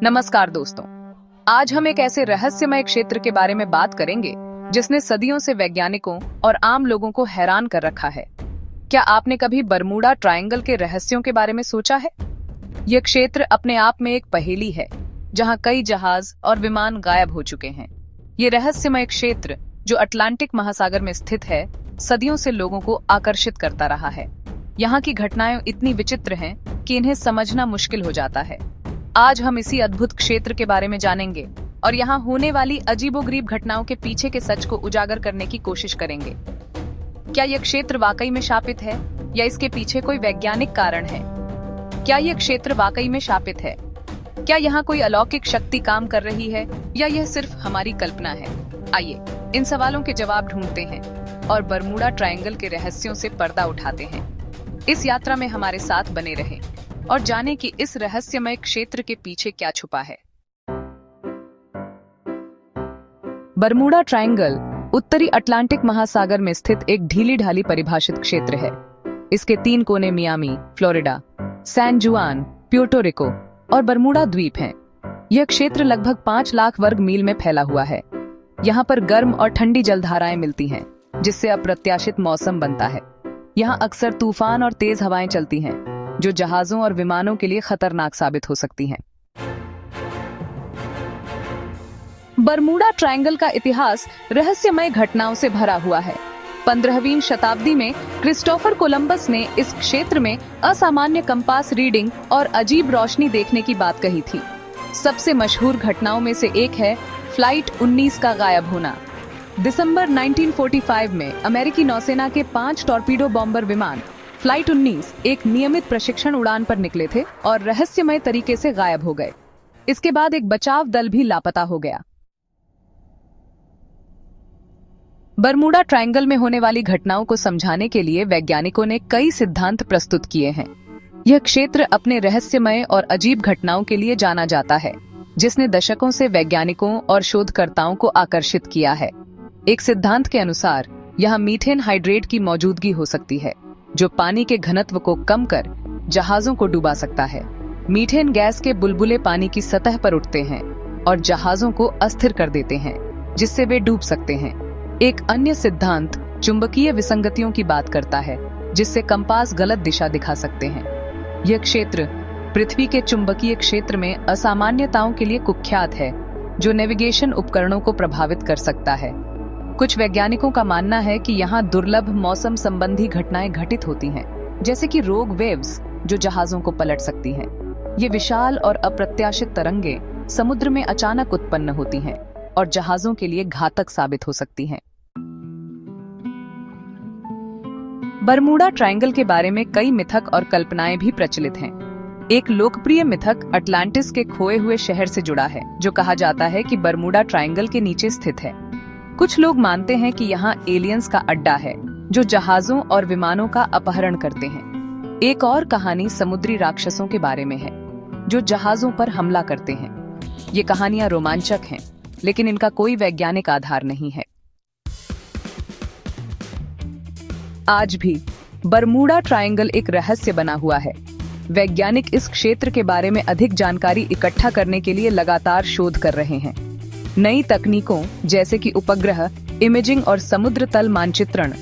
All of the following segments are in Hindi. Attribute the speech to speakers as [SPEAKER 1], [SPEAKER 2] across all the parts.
[SPEAKER 1] नमस्कार दोस्तों, आज हम एक ऐसे रहस्यमय क्षेत्र के बारे में बात करेंगे जिसने सदियों से वैज्ञानिकों और आम लोगों को हैरान कर रखा है। क्या आपने कभी बरमूडा ट्रायंगल के रहस्यों के बारे में सोचा है? यह क्षेत्र अपने आप में एक पहेली है, जहां कई जहाज और विमान गायब हो चुके हैं। ये रहस्यमय क्षेत्र, जो अटलांटिक महासागर में स्थित है, सदियों से लोगों को आकर्षित करता रहा है। यहाँ की घटनाएं इतनी विचित्र हैं कि इन्हें समझना मुश्किल हो जाता है। आज हम इसी अद्भुत क्षेत्र के बारे में जानेंगे और यहाँ होने वाली अजीबोगरीब घटनाओं के पीछे के सच को उजागर करने की कोशिश करेंगे। क्या यह क्षेत्र वाकई में शापित है या इसके पीछे कोई वैज्ञानिक कारण है? क्या यह क्षेत्र वाकई में शापित है? क्या यहाँ कोई अलौकिक शक्ति काम कर रही है या यह सिर्फ हमारी कल्पना है? आइए इन सवालों के जवाब ढूंढते हैं और बरमूडा ट्रायंगल के रहस्यों से पर्दा उठाते हैं। इस यात्रा में हमारे साथ बने रहें और जानें कि इस रहस्यमय क्षेत्र के पीछे क्या छुपा है। बरमूडा ट्रायंगल उत्तरी अटलांटिक महासागर में स्थित एक ढीली ढाली परिभाषित क्षेत्र है। इसके 3 कोने मियामी, फ्लोरिडा, सैन जुआन, प्यूर्टो रिको और बरमूडा द्वीप हैं। यह क्षेत्र लगभग 5 लाख वर्ग मील में फैला हुआ है। यहाँ पर गर्म और ठंडी जलधाराएं मिलती हैं, जिससे अप्रत्याशित मौसम बनता है। यहाँ अक्सर तूफान और तेज हवाएं चलती हैं, जो जहाजों और विमानों के लिए खतरनाक साबित हो सकती हैं। बरमूडा ट्रायंगल का इतिहास रहस्यमय घटनाओं से भरा हुआ है। 15वीं शताब्दी में क्रिस्टोफर कोलंबस ने इस क्षेत्र में असामान्य कंपास रीडिंग और अजीब रोशनी देखने की बात कही थी। सबसे मशहूर घटनाओं में से एक है फ्लाइट 19 का गायब होना। दिसंबर 1945 में अमेरिकी नौसेना के 5 टॉर्पीडो बॉम्बर विमान फ्लाइट 19 एक नियमित प्रशिक्षण उड़ान पर निकले थे और रहस्यमय तरीके से गायब हो गए। इसके बाद एक बचाव दल भी लापता हो गया। बरमूडा ट्रायंगल में होने वाली घटनाओं को समझाने के लिए वैज्ञानिकों ने कई सिद्धांत प्रस्तुत किए हैं। यह क्षेत्र अपने रहस्यमय और अजीब घटनाओं के लिए जाना जाता है, जिसने दशकों से वैज्ञानिकों और शोधकर्ताओं को आकर्षित किया है। एक सिद्धांत के अनुसार यहाँ मीथेन हाइड्रेट की मौजूदगी हो सकती है, जो पानी के घनत्व को कम कर जहाजों को डुबा सकता है। मीथेन गैस के बुलबुले पानी की सतह पर उठते हैं और जहाजों को अस्थिर कर देते हैं, जिससे वे डूब सकते हैं। एक अन्य सिद्धांत चुंबकीय विसंगतियों की बात करता है, जिससे कंपास गलत दिशा दिखा सकते हैं। यह क्षेत्र पृथ्वी के चुंबकीय क्षेत्र में असामान्यताओं के लिए कुख्यात है, जो नेविगेशन उपकरणों को प्रभावित कर सकता है। कुछ वैज्ञानिकों का मानना है कि यहाँ दुर्लभ मौसम संबंधी घटनाएं घटित होती हैं, जैसे कि रोग वेव्स, जो जहाजों को पलट सकती हैं। ये विशाल और अप्रत्याशित तरंगें समुद्र में अचानक उत्पन्न होती हैं और जहाजों के लिए घातक साबित हो सकती हैं। बरमूडा ट्रायंगल के बारे में कई मिथक और कल्पनाएं भी प्रचलित हैं। एक लोकप्रिय मिथक अटलांटिस के खोए हुए शहर से जुड़ा है, जो कहा जाता है कि बरमूडा ट्रायंगल के नीचे स्थित है। कुछ लोग मानते हैं कि यहाँ एलियंस का अड्डा है, जो जहाजों और विमानों का अपहरण करते हैं। एक और कहानी समुद्री राक्षसों के बारे में है, जो जहाजों पर हमला करते हैं। ये कहानियां रोमांचक हैं, लेकिन इनका कोई वैज्ञानिक आधार नहीं है। आज भी बरमूडा ट्रायंगल एक रहस्य बना हुआ है। वैज्ञानिक इस क्षेत्र के बारे में अधिक जानकारी इकट्ठा करने के लिए लगातार शोध कर रहे हैं। नई तकनीकों जैसे कि उपग्रह इमेजिंग और समुद्र तल मानचित्रण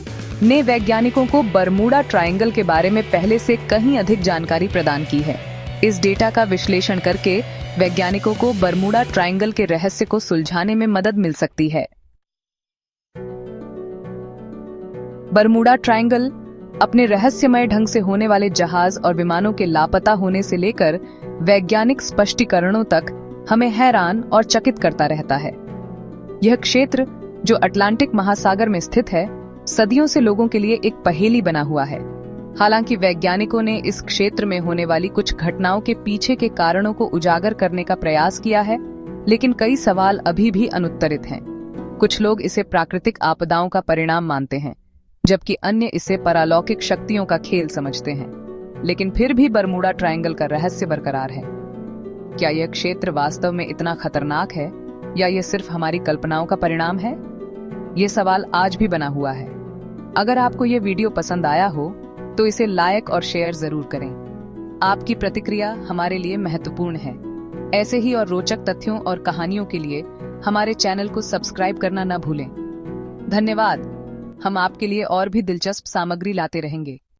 [SPEAKER 1] ने वैज्ञानिकों को बरमूडा ट्रायंगल के बारे में पहले से कहीं अधिक जानकारी प्रदान की है। इस डेटा का विश्लेषण करके वैज्ञानिकों को बरमूडा ट्रायंगल के रहस्य को सुलझाने में मदद मिल सकती है। बरमूडा ट्रायंगल अपने रहस्यमय ढंग से होने वाले जहाज और विमानों के लापता होने से लेकर वैज्ञानिक स्पष्टीकरणों तक हमें हैरान और चकित करता रहता है। यह क्षेत्र, जो अटलांटिक महासागर में स्थित है, सदियों से लोगों के लिए एक पहेली बना हुआ है। हालांकि वैज्ञानिकों ने इस क्षेत्र में होने वाली कुछ घटनाओं के पीछे के कारणों को उजागर करने का प्रयास किया है, लेकिन कई सवाल अभी भी अनुत्तरित हैं। कुछ लोग इसे प्राकृतिक आपदाओं का परिणाम मानते हैं, जबकि अन्य इसे परालौकिक शक्तियों का खेल समझते हैं। लेकिन फिर भी बरमूडा ट्रायंगल का रहस्य बरकरार है। क्या यह क्षेत्र वास्तव में इतना खतरनाक है या यह सिर्फ हमारी कल्पनाओं का परिणाम है? ये सवाल आज भी बना हुआ है। अगर आपको यह वीडियो पसंद आया हो तो इसे लाइक और शेयर जरूर करें। आपकी प्रतिक्रिया हमारे लिए महत्वपूर्ण है। ऐसे ही और रोचक तथ्यों और कहानियों के लिए हमारे चैनल को सब्सक्राइब करना न भूलें। धन्यवाद। हम आपके लिए और भी दिलचस्प सामग्री लाते रहेंगे।